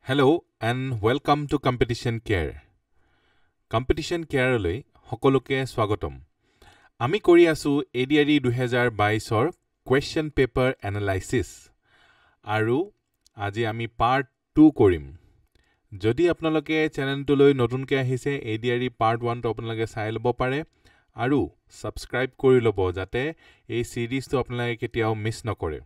Hello and welcome to Competition Care. Competition Care লৈ সকলোকে স্বাগতম। আমি কৰি আছো ADRE 2022 ৰ question paper analysis আৰু আজি আমি part 2 কৰিম। যদি আপোনালোকে চেনেলটোলৈ নতুনকৈ আহিছে ADRE part 1 টো আপোনালোকে চাই ল'ব পাৰে আৰু subscribe কৰি ল'ব যাতে এই সিৰিজটো আপোনালোকে কেতিয়াও মিছ নকৰে।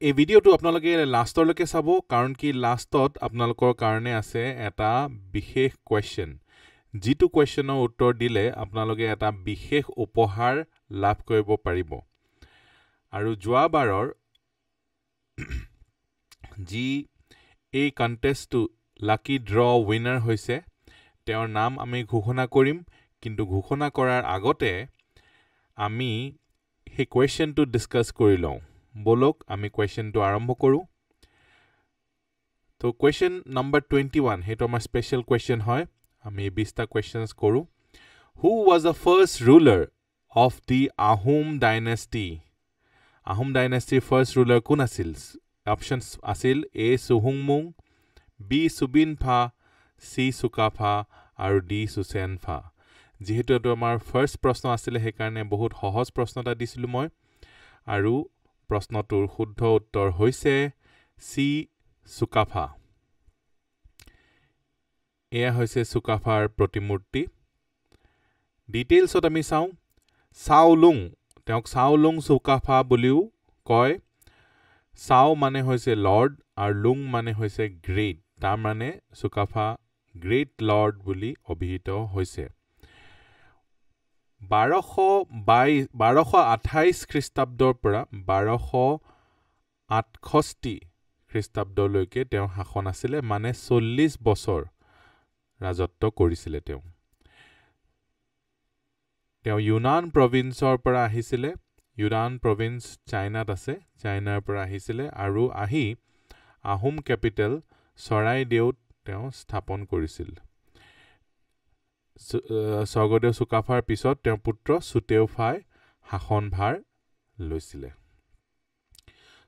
এই ভিডিওটো আপোনালোকে লাষ্টলৈকে চাব কাৰণ কি লাষ্টত আপোনালোকৰ কাৰণে আছে এটা বিশেষ কোৱেশ্চন যিটো কোৱেশ্চনৰ উত্তৰ দিলে আপোনালোকে এটা বিশেষ উপহাৰ লাভ কৰিব পাৰিব আৰু যোৱাবাৰৰ যি এই কন্টেষ্টটো লাকি ড্ৰ উইনাৰ হৈছে তেওঁৰ নাম আমি ঘোষণা কৰিম কিন্তু ঘোষণা কৰাৰ আগতে আমি এই কোৱেশ্চনটো ডিসকাস কৰি লওঁ बोलोक आमी क्वेश्चन तो आरंभ करू तो क्वेश्चन नंबर 21 हे तो आमार स्पेशल क्वेश्चन है आमी 20 टा क्वेश्चंस करू who was the first ruler of the Ahom dynasty first ruler कोन আছিল ऑप्शंस আছিল ए सुहुंगमुंग बी सुबिनफा सी सुकाफा और डी सुसेनफा जेहेतु तो आमार फर्स्ट प्रश्न আছিল हे कारणे बहुत सहज प्रश्नटा दिसिलु মই আৰু प्रश्नটোৰ শুদ্ধ উত্তৰ হৈছে সি সুকাফা এয়া হৈছে সুকাফাৰ প্ৰতিমূৰ্তি ডিটেইলছত আমি চাওঁ সাওলুং তেওঁক সাওলুং সুকাফা বুলিও কয় সাও মানে হৈছে লৰ্ড আৰু লুং মানে হৈছে গ্ৰেট তাৰ মানে সুকাফা গ্ৰেট লৰ্ড বুলি অভিহিত হৈছে 1228 খ্ৰীষ্টাব্দৰ পৰা 1268 খ্ৰীষ্টাব্দলৈকে তেওঁ শাসন আছিলে মানে 40 বছৰ ৰাজত্ব কৰিছিলে তেওঁ ইউনান প্ৰভিন্সৰ পৰা আহিছিলে ইউনান প্ৰভিন্স চাইনাত আছে চাইনাৰ পৰা আহিছিলে আৰু আহি আহোম ক্যাপিটেল চৰাইদেউত তেওঁ স্থাপন কৰিছিল স্বৰ্গদেউ সুকাফাৰ পিছত তেওঁৰ পুত্ৰ সুতেওফাই শাসনভাৰ লৈছিলে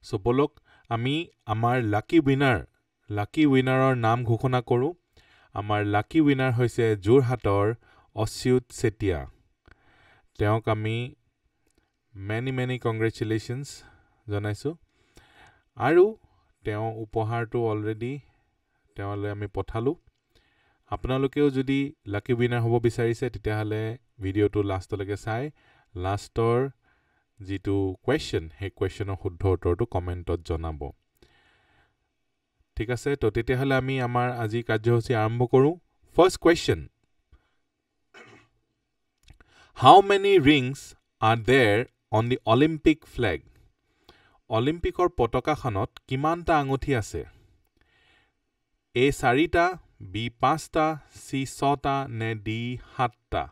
সো বলক আমি আমাৰ লাকি উইনাৰৰ নাম ঘোষণা কৰো আমাৰ লাকি উইনাৰ হৈছে যোৰহাটৰ অচ্যুত চেতিয়া তেওঁক আমি many congratulations জনাইছো আৰু তেওঁ উপহাৰটো অলৰেডি তেওঁলৈ আমি পঠালো আপোনালোকেও যদি লাকি উইনাৰ হ'ব বিচাৰিছে তেতিয়াহলে ভিডিওটো লাষ্টলৈকে চাই লাষ্টৰ যিটো কোৱেশ্চন হে কোৱেশ্চনৰ শুদ্ধ উত্তৰটো কমেন্টত জনাব ঠিক আছে তো তেতিয়াহলে আমি আমাৰ আজি কাৰ্যসূচী আৰম্ভ কৰো first question How many rings are there on the Olympic flag? অলিম্পিকৰ পতাকাখনত কিমানটা আঙুঠি আছে A 4টা B 5টা C 6টা নে D 7টা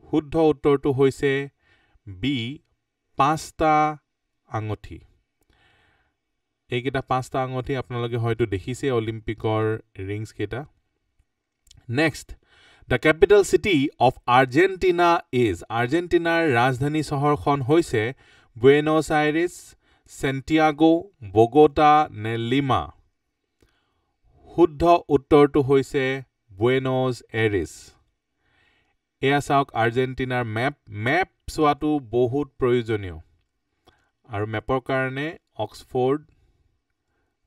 শুদ্ধ উত্তৰটো হৈছে B 5টা আঙুঠি এইকেইটা 5টা আঙুঠি আপোনালোকে হয়তো দেখিছে অলিম্পিকৰ ৰিংছ কেইটা next The capital city of Argentina is Argentinaৰ ৰাজধানী চহৰখন হৈছে Buenos Aires, Santiago, Bogota নে Lima শুদ্ধ উত্তৰটো হৈছে Buenos Aires এয়া চাওক আৰ্জেন্টিনাৰ মেপ চোৱাটো বহুত প্ৰয়োজনীয় আৰু মেপৰ কাৰণে অক্সফোৰ্ড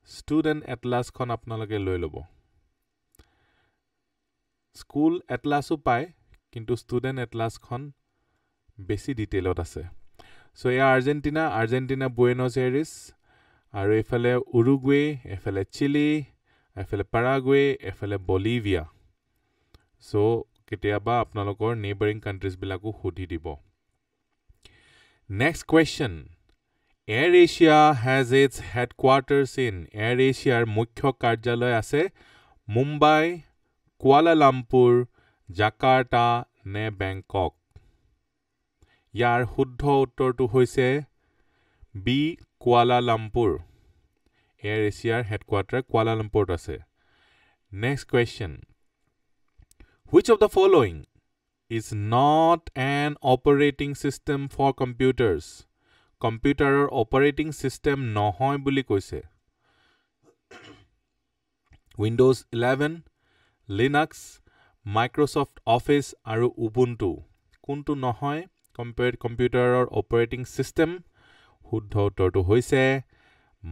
ষ্টুডেন্ট এটলাছখন আপোনালোকে লৈ ল'ব স্কুল এটলাসও পায় কিন্তু ষ্টুডেন্ট এটলাসখন বেছি ডিটেইলত আছে সো এয়া আৰ্জেন্টিনা বুয়েনোস এৰিছ আৰু এফালে উৰুগুৱে এফালে চিলি এফালে পাৰাগুৱে এফালে বলিভিয়া সো কেতিয়াবা আপোনালোকৰ নেইবাৰিং কান্ট্ৰিজ বিলাকো সুধি দিব next question Air Asia has its headquarters in Air Asiaৰ মুখ্য কাৰ্যালয় আছে মুম্বাই কুয়ালা লাম্পুৰ জাকাৰ্টা নে বেংকক ইয়াৰ শুদ্ধ উত্তৰটো হৈছে বি কুয়ালা লাম্পুৰ এয়াৰ এছিয়াৰ হেডকোৱাৰ্টাৰ কুয়ালা লাম্পুৰত আছে next question Which of the following is not an operating system for computers কম্পিউটাৰৰ অপাৰেটিং সিস্টেম নহয় বুলি কৈছে Windows 11, Linux, Microsoft Office আৰু Ubuntu কোনটো নহয় কম্পিউটাৰৰ অপাৰেটিং সিস্টেম শুদ্ধ উত্তৰটো হৈছে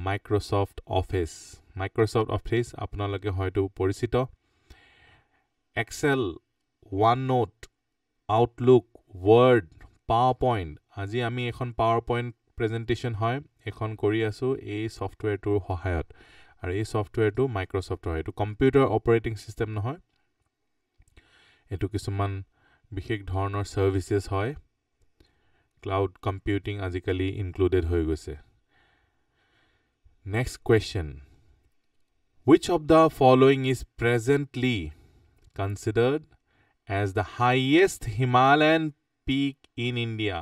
Microsoft Office Microsoft Office আপোনালোকে হয়তো পৰিচিত Excel OneNote Outlook Word PowerPoint আজি আমি এখন PowerPoint presentation হয় এখন কৰি আছো এই সফটওয়্যাৰটোৰ সহায়ত আৰু এই সফটওয়্যাৰটো Microsoft হয় এটো কম্পিউটাৰ অপাৰেটিং সিস্টেম নহয় এটো কিছুমান বিশেষ ধৰণৰ সাৰ্ভিসেস হয় ক্লাউড কম্পিউটিং আজিকালি ইনক্লুডেড হৈ গৈছে Next question Which of the following is presently considered as the highest Himalayan peak in India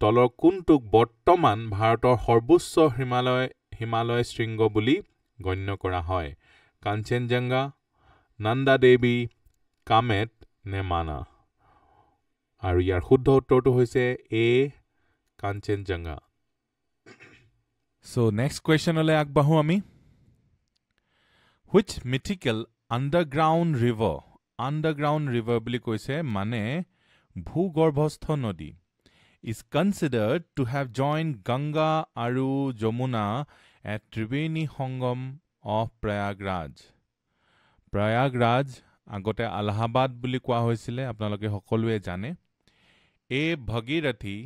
তলৰ কোনটোক বৰ্তমান ভাৰতৰ সৰ্বোচ্চ হিমালয় শৃংগ বুলি গণ্য কৰা হয় কাঞ্চনজঙ্ঘা নন্দা দেৱী কামেট নে মানা আৰু ইয়াৰ শুদ্ধ উত্তৰটো হৈছে এ Kanchenjunga So next question ole agbahu ami Which mythical underground river buli koise mane bhugarbhastha nodi is considered to have joined Ganga aru Jamuna at Triveni Sangam of Prayagraj agote Allahabad buli koa hoisile apnaloke hokolue jane A Bhagirathi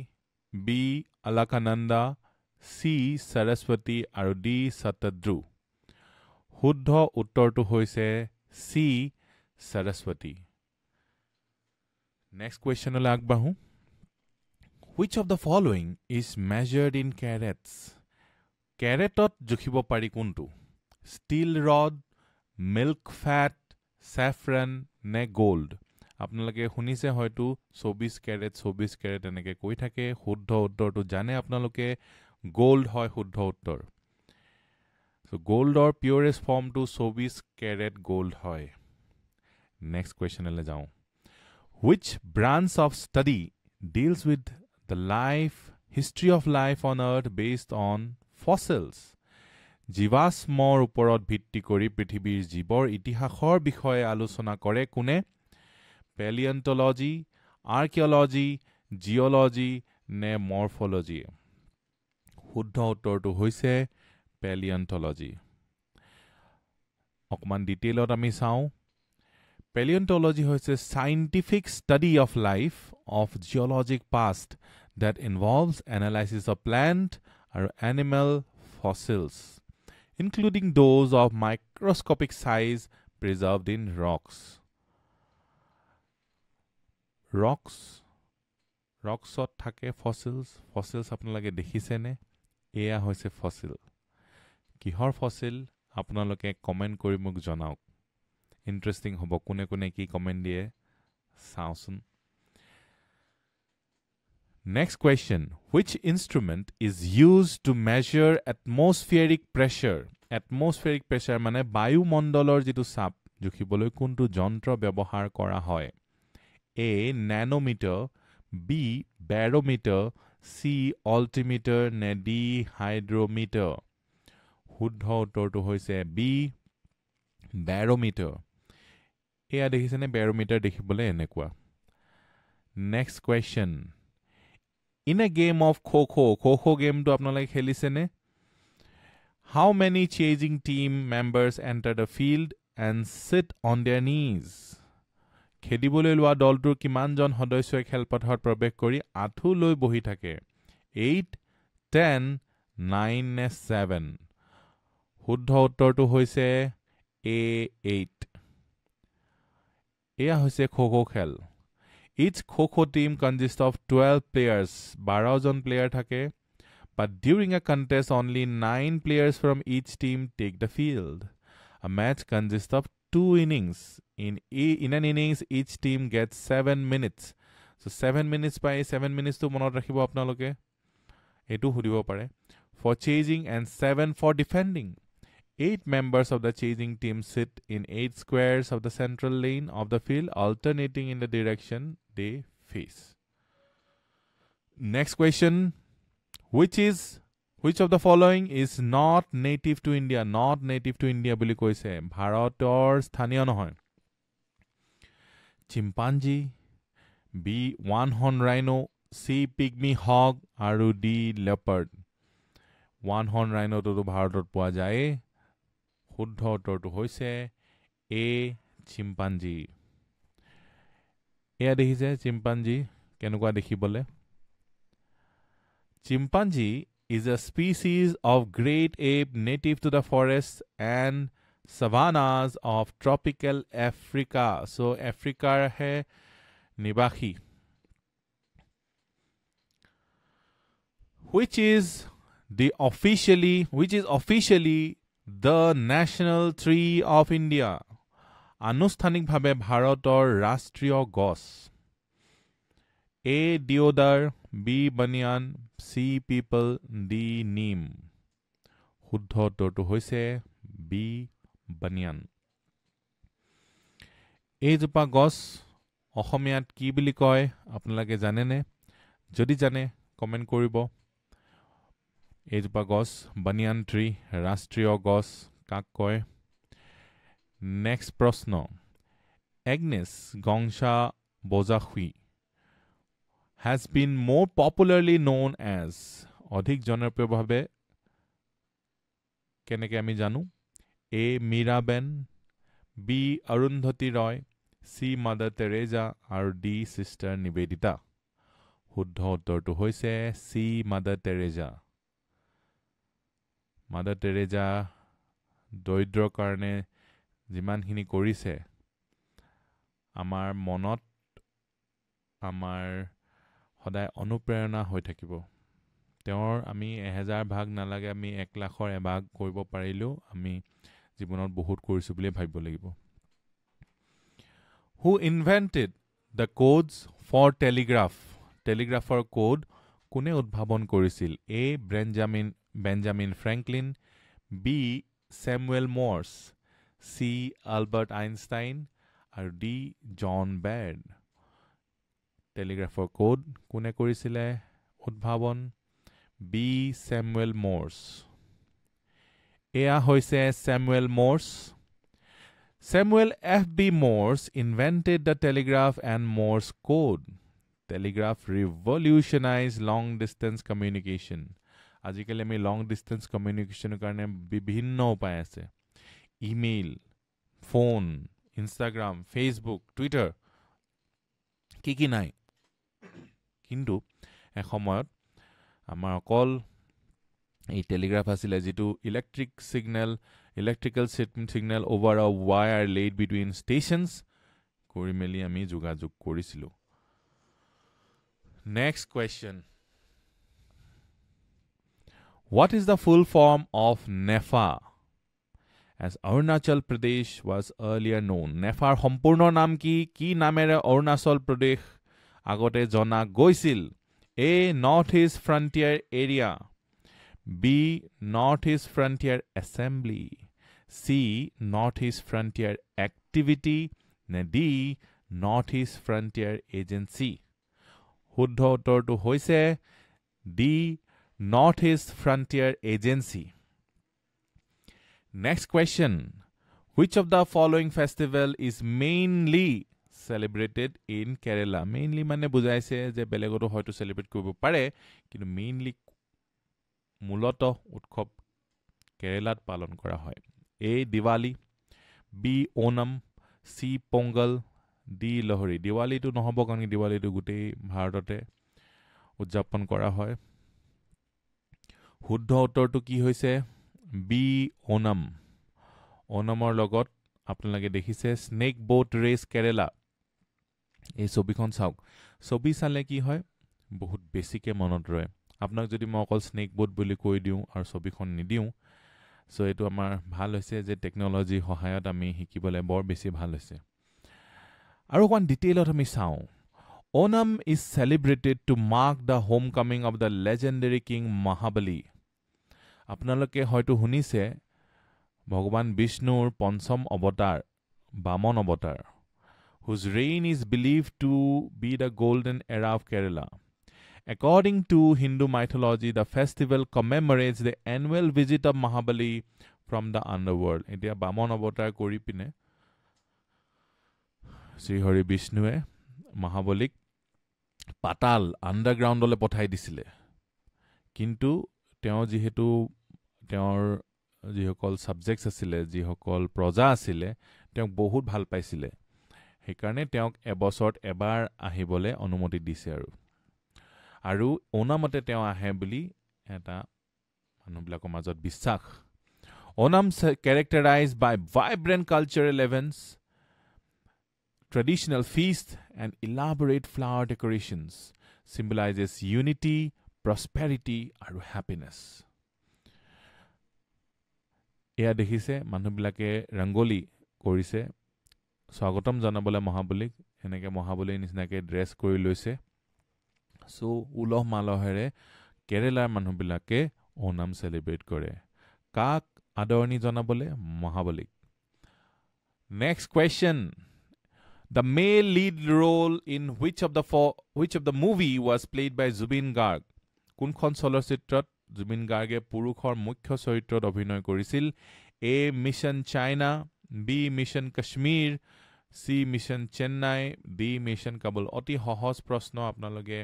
B Alaknanda C Saraswati aru D Satadru শুদ্ধ উত্তৰটো হৈছে C Saraswati Next question ole agbahu Which of the following is measured in carats Caratot jukhibo pari kuntu Steel rod milk fat saffron ne gold আপোনালোকে শুনিছে হয়তো 24 carat এনেকে কৈ থাকে শুদ্ধ উত্তৰটো জানে আপোনালোকে gold হয় শুদ্ধ উত্তৰ So gold or purest form to 24 carat gold hoy. Next question le jao. Which branch of study deals with the history of life on earth based on fossils? Jivasmor uporot bhitti kori prithibir jibor itihasor bishoye alochona kore kune? Paleontology, archaeology, geology ne morphology. শুদ্ধ উত্তৰটো হৈছে Paleontology. Okman detailot ami sao. Paleontology is a scientific study of life of geologic past that involves analysis of plant or animal fossils, including those of microscopic size preserved in rocks. Rocksot thake fossils apnalage dekhise ne eya hoise fossil কিহৰ fossil আপোনালোকে comment কৰি মোক জনাওক interesting হ'ব কোনে কোনে কি comment দিয়ে চাওচোন Next question Which instrument is used to measure atmospheric pressure মানে বায়ুমণ্ডলৰ যেটো চাপ জুখিবলৈ কোনটো যন্ত্ৰ ব্যৱহাৰ কৰা হয় A nanometer B barometer C altimeter নে D hydrometer শুদ্ধ উত্তৰটো হৈছে B barometer এয়া দেখিছেনে barometer দেখিবলৈ এনেকুৱা Next question In a game of kho game to আপোনালোকে খেলিছেনে How many chasing team members enter the field and sit on their knees খেলিবলৈ লোৱা দলটোৰ কিমানজন সদস্যই খেলপথাৰত প্ৰৱেশ কৰি আঁঠু লৈ বহি থাকে 8 10 9 নে 7 শুদ্ধ উত্তৰটো হৈছে A8 এয়া হৈছে খো খেল Each kho team consists of 12 players 12 John player থাকে but during a contest only 9 players from each team take the field a match consists of 2 innings in an innings each team gets 7 minutes so 7 minutes by 7 minutes to monot rakhibo apnaloke etu hudibo pare for chasing and 7 for defending 8 members of the chasing team sit in 8 squares of the central lane of the field, alternating in the direction they face. Next question. Which is Which of the following is not native to India? Not native to India বুলি কৈছে ভাৰতৰ স্থানীয় নহয় chimpanzee, B one horn rhino, C pygmy hog আৰু D leopard one horn rhino তো ভাৰতত পোৱা যায় শুদ্ধ উত্তৰটো হৈছে A chimpanzee এয়া দেখিছে chimpanzee কেনেকুৱা দেখিবলে Chimpanzee is a species of great ape native to the forests and savannas of tropical Africa. So Africa hai nibahi. Which is officially the national tree of India. আনুষ্ঠানিক ভাবে ভাৰতৰ ৰাষ্ট্ৰীয় গছ A deodar, B banyan, C people, D neem. শুদ্ধ উত্তৰটো হৈছে B banyan. এইজোপা গছ অসমীয়াত কি বুলি কয় আপোনালোকে জানেনে যদি জানে কমেন্ট কৰিব এইজোপা গছ banyan tree ৰাষ্ট্ৰীয় গছ কাক কয় নেক্সট প্ৰশ্ন Agnes Gongsha Bozahui has been more popularly known as অধিক জনপ্ৰিয়ভাৱে কেনেকে আমি জানো A Miraben, B Arundhati Roy, C Mother Teresa আৰু D Sister Nivedita শুদ্ধ উত্তৰটো হৈছে C Mother Teresa Mother Teresa দৰিদ্ৰৰ কাৰণে যিমানখিনি কৰিছে আমাৰ মনত আমাৰ সদায় অনুপ্ৰেৰণা হৈ থাকিব তেওঁৰ আমি 1000 ভাগ নালাগে আমি 1 লাখৰ এভাগ কৰিব পাৰিলো আমি জীৱনত বহুত কৰিছো বুলি ভাবিব লাগিব Who invented the codes for telegrapher code কোনে উদ্ভাৱন কৰিছিল A Benjamin Franklin B Samuel Morse C Albert Einstein আৰু D John Baird telegrapher code কোনে কৰিছিলে উদ্ভাৱন B Samuel Morse এয়া হৈছে Samuel Morse Samuel F.B. Morse invented the telegraph and Morse code telegraph revolutionized long distance communication আজিকালি আমি long distance communication কাৰণে বিভিন্ন উপায় আছে email phone Instagram Facebook Twitter কি নাই কিন্তু এসময়ত আমাৰ অকল এই টেলিগ্ৰাফ আছিল যেটো electrical signal over a wire laid between stations কৰি মেলি আমি যোগাযোগ কৰিছিলো next question what is the full form of NEFA as Arunachal Pradesh was earlier known NEFA সম্পূৰ্ণ নাম কি নামেৰে অৰুণাচল প্ৰদেশ আগতে জনা গৈছিল A North East Frontier Area B North East Frontier Assembly C North East Frontier Activity D North East Frontier Agency শুদ্ধ উত্তৰটো হৈছে D North East Frontier Agency Next question Which of the following festival is mainly celebrated in Kerala mainly মানে বুজাইছে যে বেলেগতো হয়তো celebrate কৰিব পাৰে কিন্তু মেইনলি মূলত উৎসৱ কেৰালাত পালন কৰা হয় A Diwali B Onam C Pongal D Lohri Diwali to নহব কাৰণ Diwali to গুটেই ভাৰততে উদযাপন কৰা হয় শুদ্ধ উত্তৰটো কি হৈছে B Onam Onamৰ লগত আপোনালোকে দেখিছে স্নেক বোট ৰেস কেৰালা এই ছবিখন চাওক ছবি চালে কি হয় বহুত বেছিকে মনত ৰয় আপোনাক যদি মই অকল স্নেক বোট বুলি কৈ দিও আৰু ছবিখন নিদিও সো এটো আমাৰ ভাল হৈছে যে টেকনলজি সহায়ত আমি শিকিবলে বৰ বেছি ভাল হৈছে আৰু কোন ডিটেইলত আমি চাও Onam is celebrated to mark the homecoming of the legendary king Mahabali আপোনালোকে হয়তো শুনিছে ভগৱান বিষ্ণুৰ পঞ্চম অৱতাৰ বামন অৱতাৰ whose reign is believed to be the golden era of Kerala According to Hindu mythology, the festival commemorates the annual visit of Mahabali from the underworld. Etia Bamon avatar kori pine Sri Hari Bishnue Mahabalik পাতাল আন্ডাৰগ্ৰাউণ্ডলে পঠাই দিছিলে কিন্তু তেওঁ যেহেতু তেওঁৰ যিসকল সাবজেক্টছ আছিলে যিসকল প্ৰজা আছিলে তেওঁক বহুত ভাল পাইছিলে সেইকাৰণে তেওঁক এবছৰত এবাৰ আহিবলে অনুমতি দিছে আৰু ওনামতে তেওঁ আহে বুলি এটা মানুহবিলাকৰ মাজত বিশ্বাস Onam characterized by vibrant cultural events traditional feasts and elaborate flower decorations symbolizes unity, prosperity, and happiness. Eya dekhise manubilake rangoli korise swagatam janabole Mahabalik eneke Mahabali nisnake dress kori loise so uloh malohere Kerala manubilake Onam celebrate kore kak adorni janabole Mahabalik. Next question. The male lead role in which of the movie was played by Zubin Garg? Kunkhon চলচ্চিত্ৰত Zubin Garge পুৰুষৰ মুখ্য চৰিত্ৰত অভিনয় কৰিছিল? A. Mission China, B. Mission Kashmir, C. Mission Chennai, D. Mission Kabul. অতি সহজ প্ৰশ্ন আপোনালোকে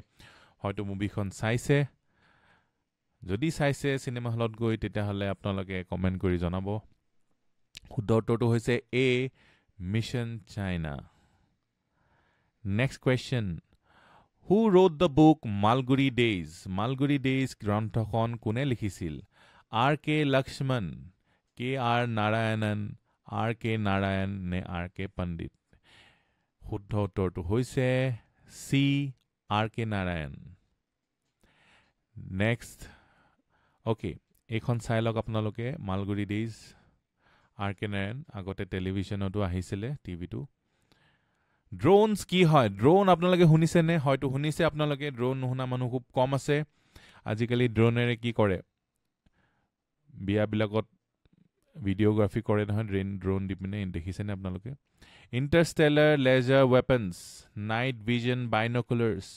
হয়তো মুভিখন চাইছে যদি চাইছে সিনেমা হলত গৈ তেতিয়াহলে আপোনালোকে কমেন্ট কৰি জনাব শুদ্ধ উত্তৰটো হৈছে A. Mission China. Next question. Who wrote the book Malguri Days? Malguri Days গ্ৰন্থখন কোনে লিখিছিল? R.K. Lakshman, K.R. Narayanan, R.K. Narayan নে R.K. Pandit? শুদ্ধ উত্তৰটো হৈছে C. R.K. Narayan. Next. Okay. এইখন চাই লওক আপোনালোকে Malguri Days R.K. Narayan আগতে টেলিভিছনতো আহিছিলে টিভিটো Drones কি হয় ড্ৰোন আপোনালোকে শুনিছে নে হয়তো শুনিছে আপোনালোকে ড্ৰোন নুশুনা মানুহ খুব কম আছে আজিকালি ড্ৰোনেৰে কি কৰে বিয়া বিলাকত ভিডিওগ্ৰাফি কৰে নহয় ড্ৰোন দি পিনে দেখিছে নে আপোনালোকে Interstellar laser weapons night vision binoculars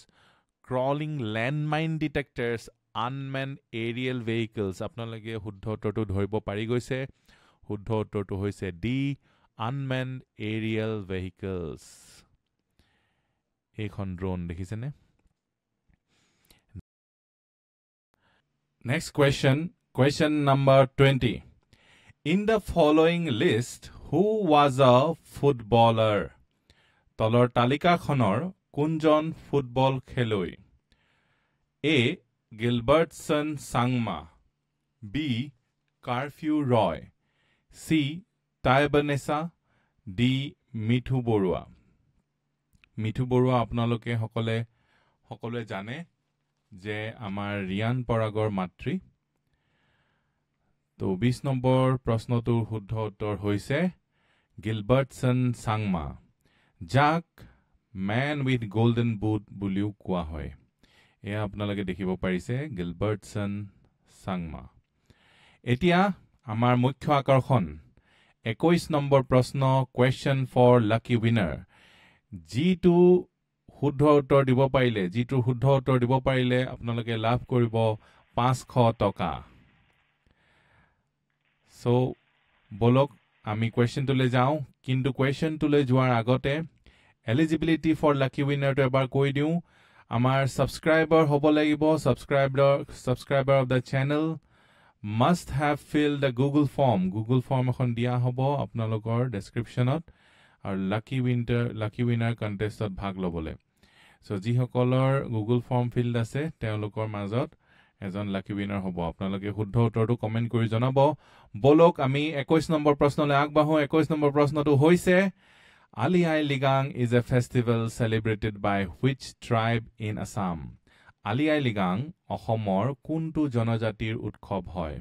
crawling landmine detectors unmanned aerial vehicles আপোনালোকে শুদ্ধ উত্তৰটো ধৰিব পাৰি গৈছে শুদ্ধ উত্তৰটো হৈছে D unmanned aerial vehicles এইখন ড্ৰোন দেখিছে নে Next question number 20 In the following list who was a footballer তলৰ তালিকাখনৰ কোনজন ফুটবল খেলুৱৈ A Gilbertson Sangma B Carfew Roy C Taibanesa D Mithu Borua Mithu Borua আপোনালোকে সকলে জানে যে আমাৰ ৰিয়ান পৰাগৰ মাতৃ তো 20 নম্বৰ প্ৰশ্নটোৰ শুদ্ধ উত্তৰ হৈছে Gilbertson Sangma যাক man with golden boot বুলিও কোৱা হয় এয়া আপোনালোকে দেখিব পাৰিছে Gilbertson Sangma এতিয়া আমাৰ মুখ্য আকৰ্ষণ 21 নম্বৰ প্ৰশ্ন question for lucky winner জিটো শুদ্ধ উত্তৰ দিব পাৰিলে আপোনালোকে লাভ কৰিব 500 টকা সো বলক আমি question তুলে যাও কিন্তু question তুলে যোৱাৰ আগতে eligibility for lucky winner to এবাৰ কৈ দিও আমাৰ subscriber হ'ব লাগিব subscriber of the channel must have filled the Google form এখন দিয়া হ'ব আপোনালোকৰ ডেসক্ৰিপচনত আৰু lucky winner contestত ভাগ লবলে সো যি সকলৰ Google form filled আছে তেওঁলোকৰ মাজত এজন lucky winner হ'ব আপোনালোকে শুদ্ধ উত্তৰটো কমেন্ট কৰি জনাব বলক আমি 21 নম্বৰ প্ৰশ্নলৈ আগবাঢ়ো 21 নম্বৰ প্ৰশ্নটো হৈছে Ali Ai Ligang is a festival celebrated by which tribe in Assam Ali Ai Ligang অসমৰ কোনটো জনজাতিৰ উৎসৱ হয়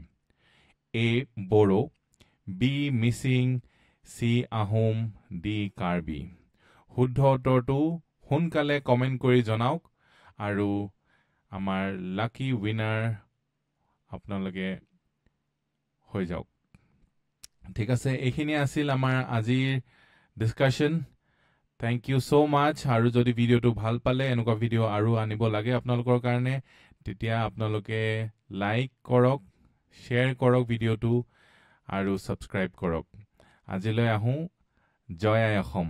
A Boro B Missing C Ahom D Karbi শুদ্ধ উত্তৰটো সোনকালে কমেন্ট কৰি জনাওক আৰু আমাৰ লাকি উইনাৰ আপোনালোকে হৈ যাওক ঠিক আছে এইখিনি আছিল আমাৰ আজিৰ discussion Thank you so much. আৰু যদি ভিডিওটো ভাল পালে এনেকুৱা ভিডিও আৰু আনিব লাগে আপোনালোকৰ কাৰণে তেতিয়া আপোনালোকে লাইক কৰক, শ্বেয়াৰ কৰক ভিডিওটো আৰু সাবস্ক্ৰাইব কৰক। আজিলৈ আহোঁ। জয় আই অসম।